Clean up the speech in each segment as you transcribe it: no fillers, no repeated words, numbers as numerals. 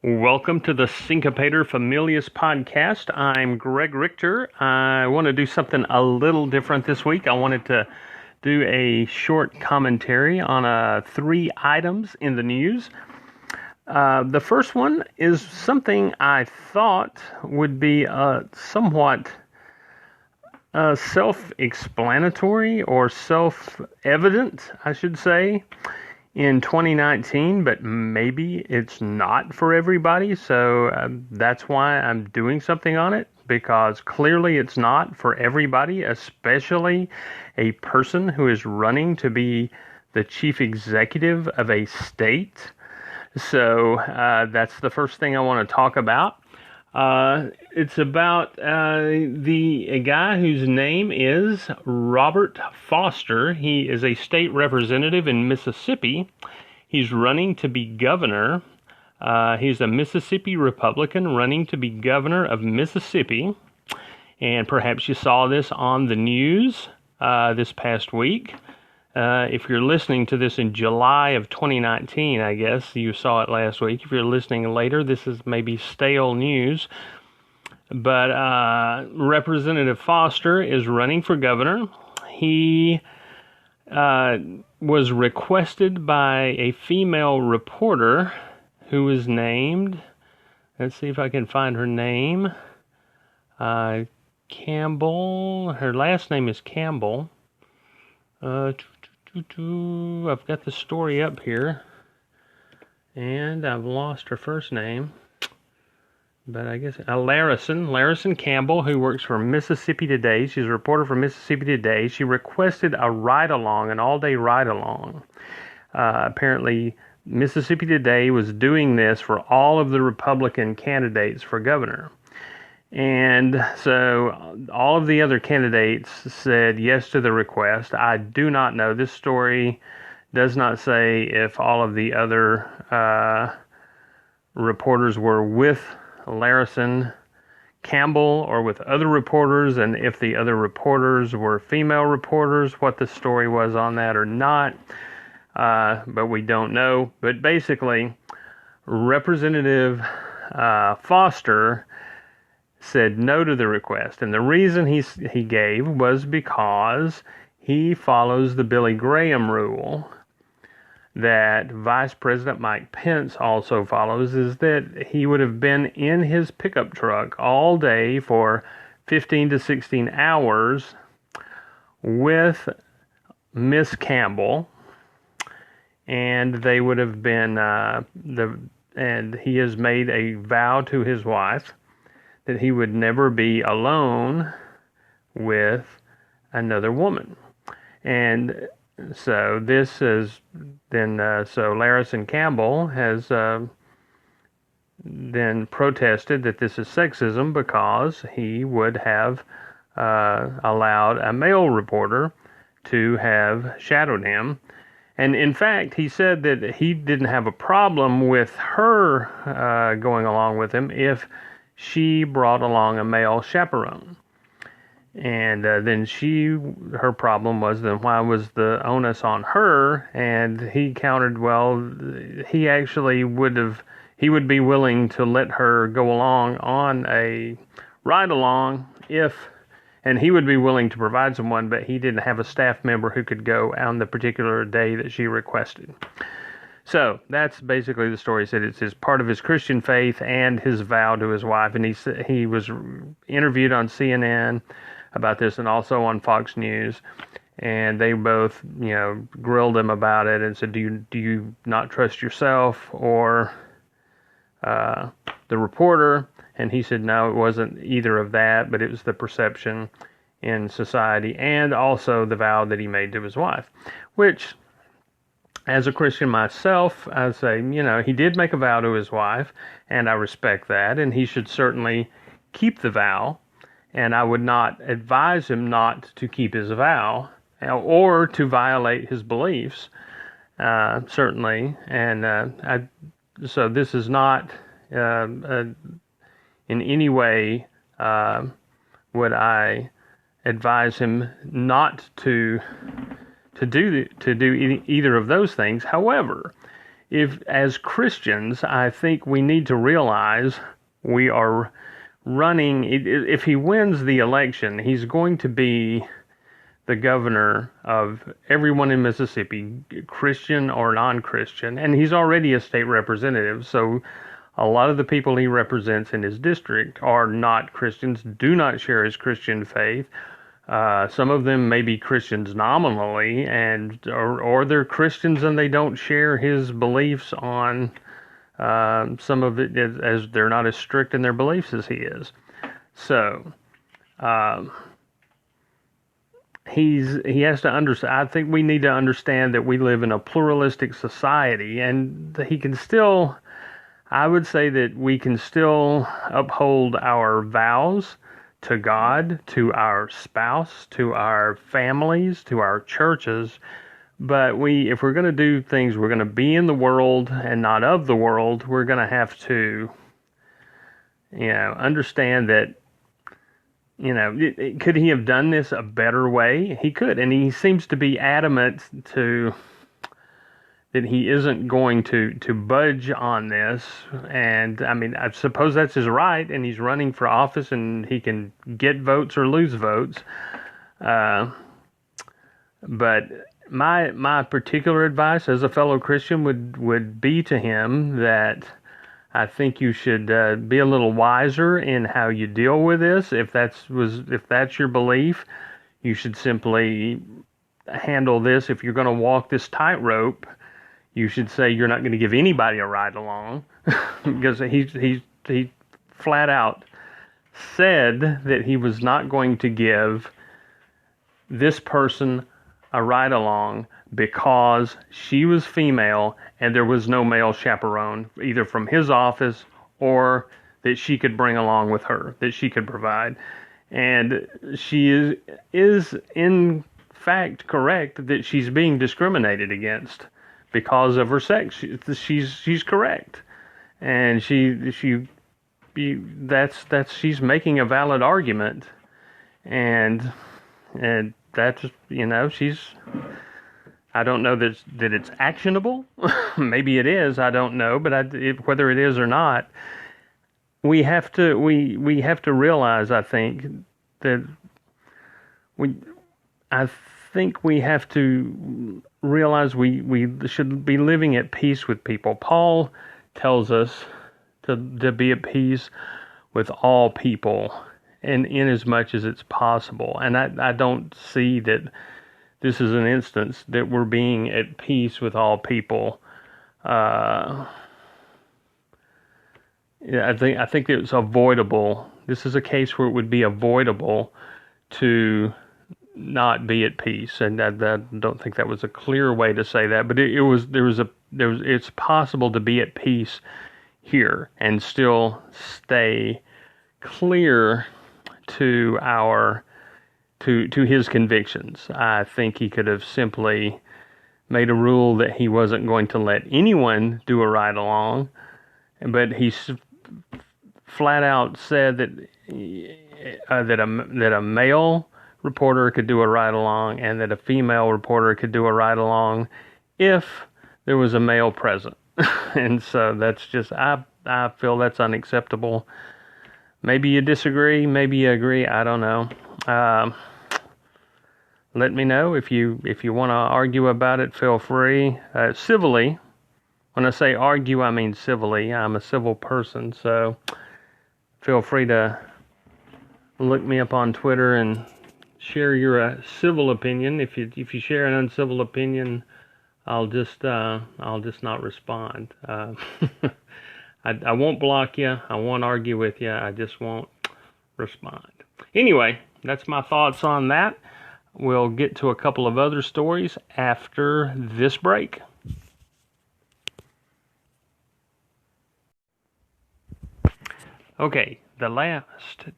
Welcome to the Syncopator Familius podcast. I'm Greg Richter. I want to do something a little different this week. I wanted to do a short commentary on 3 items in the news. The first one is something I thought would be somewhat self-explanatory or self-evident, I should say, in 2019, but maybe it's not for everybody, so that's why I'm doing something on it, because clearly it's not for everybody, especially a person who is running to be the chief executive of a state. So that's the first thing I want to talk about. It's about a guy whose name is Robert Foster. He is a state representative in Mississippi. He's running to be governor. He's a Mississippi Republican running to be governor of Mississippi. And perhaps you saw this on the news this past week. If you're listening to this in July of 2019, I guess you saw it last week. If you're listening later, this is maybe stale news. But Representative Foster is running for governor. He was requested by a female reporter who was named, let's see if I can find her name, Campbell. Her last name is Campbell. I've got the story up here, and I've lost her first name, but I guess Larison Campbell, who works for Mississippi Today. She's a reporter for Mississippi Today. She requested a ride-along, an all-day ride-along. Apparently, Mississippi Today was doing this for all of the Republican candidates for governor. And so all of the other candidates said yes to the request. I do not know. This story does not say if all of the other reporters were with Larison Campbell or with other reporters, and if the other reporters were female reporters, what the story was on that or not. But we don't know. But basically, Representative Foster said no to the request, and the reason he gave was because he follows the Billy Graham rule that Vice President Mike Pence also follows, is that he would have been in his pickup truck all day for 15 to 16 hours with Miss Campbell, and they would have been and he has made a vow to his wife that he would never be alone with another woman. And so this is then, so Larison Campbell has then protested that this is sexism because he would have allowed a male reporter to have shadowed him. And in fact, he said that he didn't have a problem with her going along with him if she brought along a male chaperone. And then her problem was, then why was the onus on her? And he countered, well, he actually he would be willing to let her go along on a ride-along and he would be willing to provide someone, but he didn't have a staff member who could go on the particular day that she requested. So that's basically the story. He said it's his part of his Christian faith and his vow to his wife. And he was interviewed on CNN about this and also on Fox News. And they both, grilled him about it and said, do you not trust yourself or the reporter? And he said, no, it wasn't either of that, but it was the perception in society and also the vow that he made to his wife, which, as a Christian myself, I say, he did make a vow to his wife, and I respect that, and he should certainly keep the vow, and I would not advise him not to keep his vow or to violate his beliefs, certainly, and so this is not in any way would I advise him not to do either of those things. However, if as Christians, I think we need to realize we are running, if he wins the election, he's going to be the governor of everyone in Mississippi, Christian or non-Christian, and he's already a state representative, so a lot of the people he represents in his district are not Christians, do not share his Christian faith. Some of them may be Christians nominally, or they're Christians and they don't share his beliefs on some of it, as they're not as strict in their beliefs as he is. So he has to understand. I think we need to understand that we live in a pluralistic society, and he can still. I would say that we can still uphold our vows to God, to our spouse, to our families, to our churches. But if we're going to do things, we're going to be in the world and not of the world. We're going to have to, understand that, could he have done this a better way? He could, and he seems to be adamant that he isn't going to budge on this. And I mean, I suppose that's his right, and he's running for office, and he can get votes or lose votes. But my particular advice as a fellow Christian would be to him that I think you should be a little wiser in how you deal with this. If that's your belief, you should simply handle this. If you're going to walk this tightrope, you should say you're not going to give anybody a ride along, because he flat out said that he was not going to give this person a ride along because she was female and there was no male chaperone, either from his office or that she could bring along with her, that she could provide. And she is in fact correct that she's being discriminated against because of her sex. She's correct, and she's making a valid argument, and that's she's. I don't know that it's actionable. Maybe it is. I don't know, but whether it is or not, we have to realize. I think that we have to realize we should be living at peace with people. Paul tells us to be at peace with all people, and in as much as it's possible. And I don't see that this is an instance that we're being at peace with all people. I think it's avoidable. This is a case where it would be avoidable to not be at peace, and I don't think that was a clear way to say that, but it's possible to be at peace here and still stay clear to his convictions. I think he could have simply made a rule that he wasn't going to let anyone do a ride along, but he flat out said that a male reporter could do a ride along and that a female reporter could do a ride along if there was a male present. And so that's just, I feel that's unacceptable. Maybe you disagree, maybe you agree, I don't know. Let me know if you want to argue about it. Feel free, civilly. When I say argue, I mean civilly. I'm a civil person, so feel free to look me up on Twitter and share your civil opinion. If you share an uncivil opinion, I'll just not respond. I won't block you. I won't argue with you. I just won't respond. Anyway, that's my thoughts on that. We'll get to a couple of other stories after this break. Okay, the last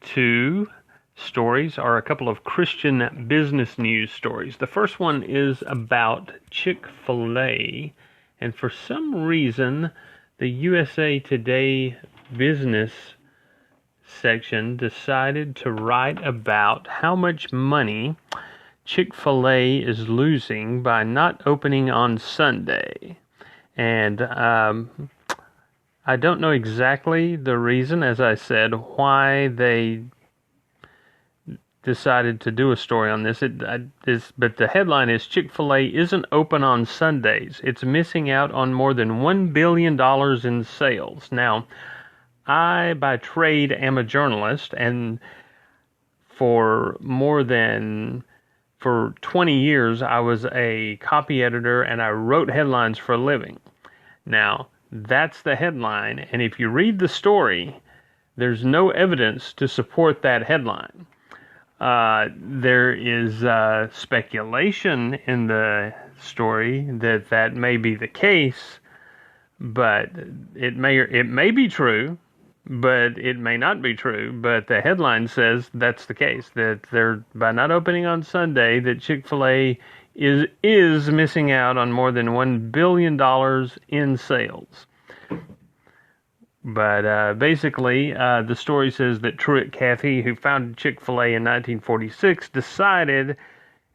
two stories are a couple of Christian business news stories. The first one is about Chickfila, and for some reason, the USA Today business section decided to write about how much money Chick-fil-A is losing by not opening on Sunday. And I don't know exactly the reason, as I said, why they decided to do a story on this. But the headline is Chick-fil-A isn't open on Sundays. It's missing out on more than $1 billion in sales. Now, I, by trade, am a journalist, and for 20 years, I was a copy editor, and I wrote headlines for a living. Now, that's the headline, and if you read the story, there's no evidence to support that headline. There is speculation in the story that may be the case, but it may be true, but it may not be true. But the headline says that's the case, that they're, by not opening on Sunday, that Chick-fil-A is missing out on more than $1 billion in sales. But basically, the story says that Truett Cathy, who founded Chick-fil-A in 1946, decided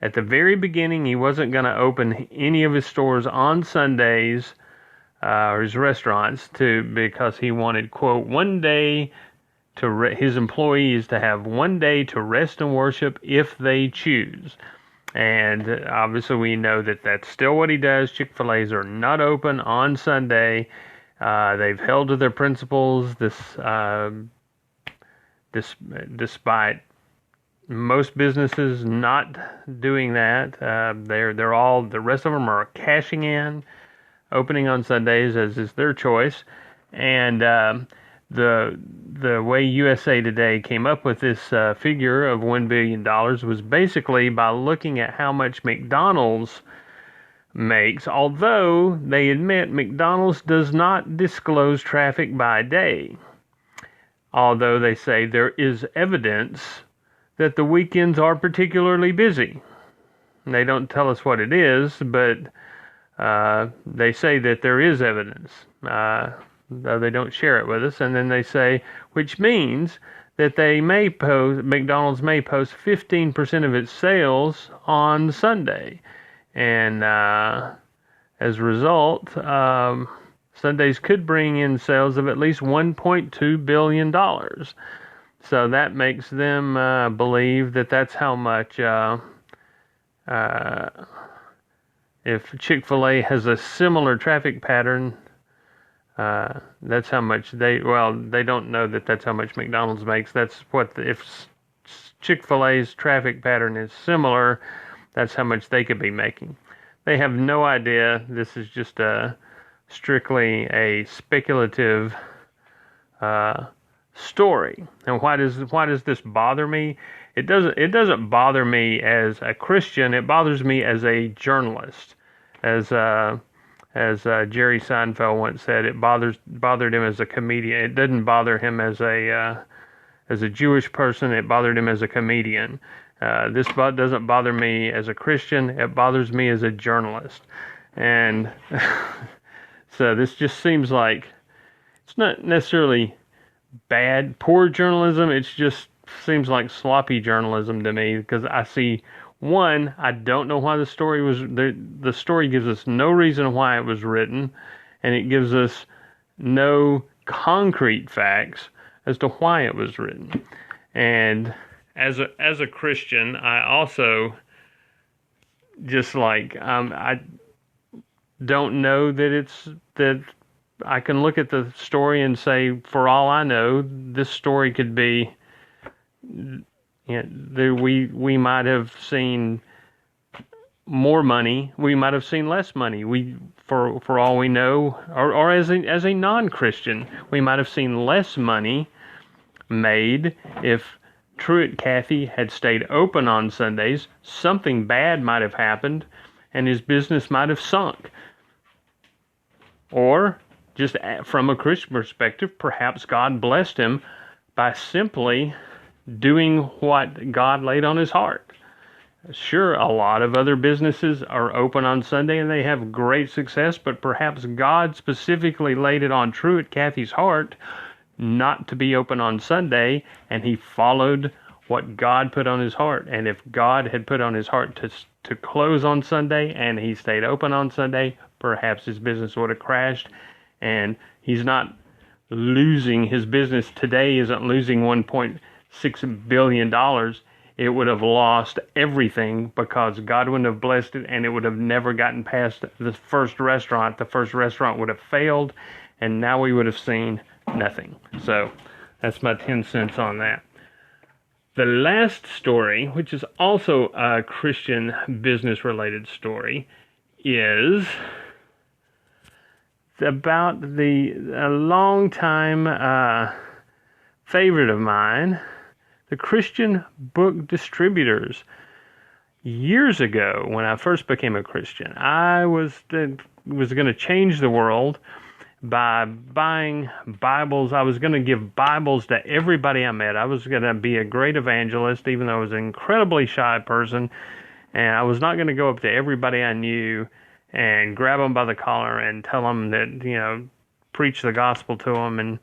at the very beginning he wasn't going to open any of his stores on Sundays, or his restaurants, because he wanted, quote, his employees to have one day to rest and worship if they choose. And obviously we know that that's still what he does. Chick-fil-A's are not open on Sunday. They've held to their principles despite most businesses not doing that. They're all, the rest of them are cashing in, opening on Sundays, as is their choice. And the way USA Today came up with this figure of $1 billion was basically by looking at how much McDonald's makes, although they admit McDonald's does not disclose traffic by day. Although they say there is evidence that the weekends are particularly busy. They don't tell us what it is, but they say that there is evidence, though they don't share it with us. And then they say, which means that McDonald's may post 15% of its sales on Sunday. And as a result, Sundays could bring in sales of at least $1.2 billion. So that makes them believe that that's how much, if Chick-fil-A has a similar traffic pattern, that's how much they don't know that that's how much McDonald's makes. That's if Chick-fil-A's traffic pattern is similar, that's how much they could be making. They have no idea. This is just strictly a speculative story. And why does this bother me? It doesn't bother me as a Christian. It bothers me as a journalist. As Jerry Seinfeld once said, it bothered him as a comedian. It didn't bother him as a Jewish person. It bothered him as a comedian. This doesn't bother me as a Christian. It bothers me as a journalist. And so this just seems like it's not necessarily poor journalism. It just seems like sloppy journalism to me, because I see, one, I don't know why the story was there. The story gives us no reason why it was written, and it gives us no concrete facts as to why it was written. And as a Christian, I also just I don't know that I can look at the story and say, for all I know, this story could be, we might have seen more money, we might have seen less money. For all we know, or as a non-Christian, we might have seen less money made if Truett Cathy had stayed open on Sundays. Something bad might have happened, and his business might have sunk. Or, just from a Christian perspective, perhaps God blessed him by simply doing what God laid on his heart. Sure, a lot of other businesses are open on Sunday and they have great success, but perhaps God specifically laid it on Truett Cathy's heart not to be open on Sunday, and he followed what God put on his heart. And if God had put on his heart to close on Sunday and he stayed open on Sunday, perhaps his business would have crashed, and he's not losing, his business today isn't losing $1.6 billion. It would have lost everything because God wouldn't have blessed it, and it would have never gotten past the first restaurant. The first restaurant would have failed, and now we would have seen nothing. So that's my 10 cents on that. The last story, which is also a Christian business-related story, is about a long-time favorite of mine, the Christian Book Distributors. Years ago, when I first became a Christian, I was going to change the world by buying Bibles. I was going to give Bibles to everybody I met. I was going to be a great evangelist, even though I was an incredibly shy person, and I was not going to go up to everybody I knew and grab them by the collar and tell them that, preach the gospel to them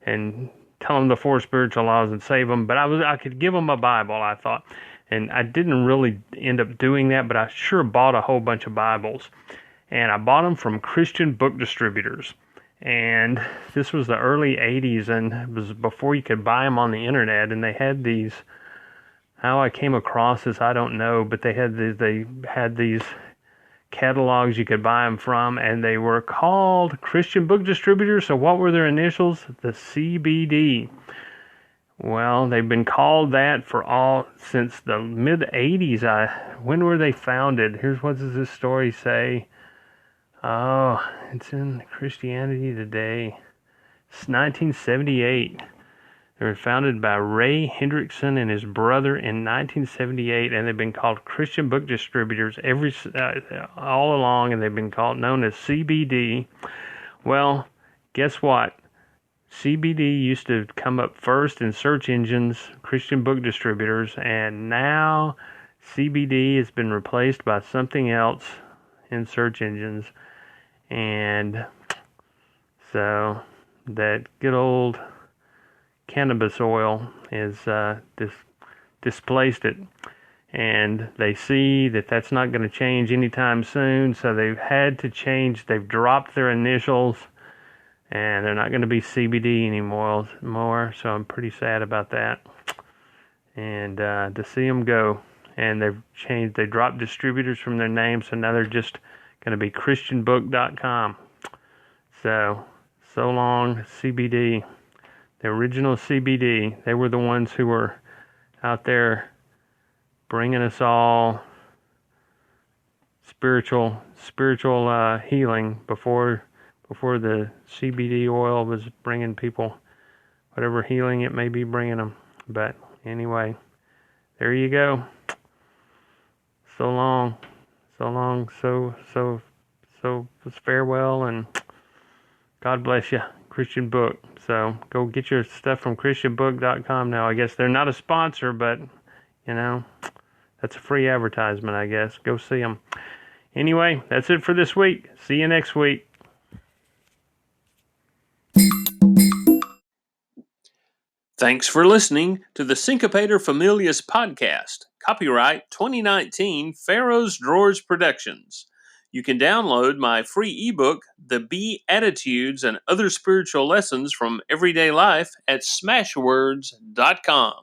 and tell them the 4 spiritual laws and save them. But I could give them a Bible, I thought. And I didn't really end up doing that, but I sure bought a whole bunch of Bibles. And I bought them from Christian Book Distributors. And this was the early 80s, and it was before you could buy them on the internet. And they had these, how I came across this, I don't know, but they had these catalogs you could buy them from, and they were called Christian Book Distributors. So what were their initials? The CBD. Well, they've been called that since the mid 80s. When were they founded? What does this story say? Oh, it's in Christianity Today. It's 1978. They were founded by Ray Hendrickson and his brother in 1978, and they've been called Christian Book Distributors all along, and they've been known as CBD. Well, guess what? CBD used to come up first in search engines, Christian Book Distributors, and now CBD has been replaced by something else in search engines, and so that good old cannabis oil is displaced it, and they see that that's not going to change anytime soon, so they've had to change. They've dropped their initials, and they're not going to be CBD anymore. So I'm pretty sad about that, and to see them go. And they dropped distributors from their name, so now they're just going to be christianbook.com. So long, CBD. The original CBD, they were the ones who were out there bringing us all spiritual healing before the CBD oil was bringing people whatever healing it may be bringing them. But anyway, there you go. So long, so farewell, and God bless you, Christian Book. So go get your stuff from christianbook.com now. I guess they're not a sponsor, but, that's a free advertisement, I guess. Go see them. Anyway, that's it for this week. See you next week. Thanks for listening to the Syncopator Familius podcast. Copyright 2019 Pharaoh's Drawers Productions. You can download my free ebook, The Beatitudes and Other Spiritual Lessons from Everyday Life, at smashwords.com.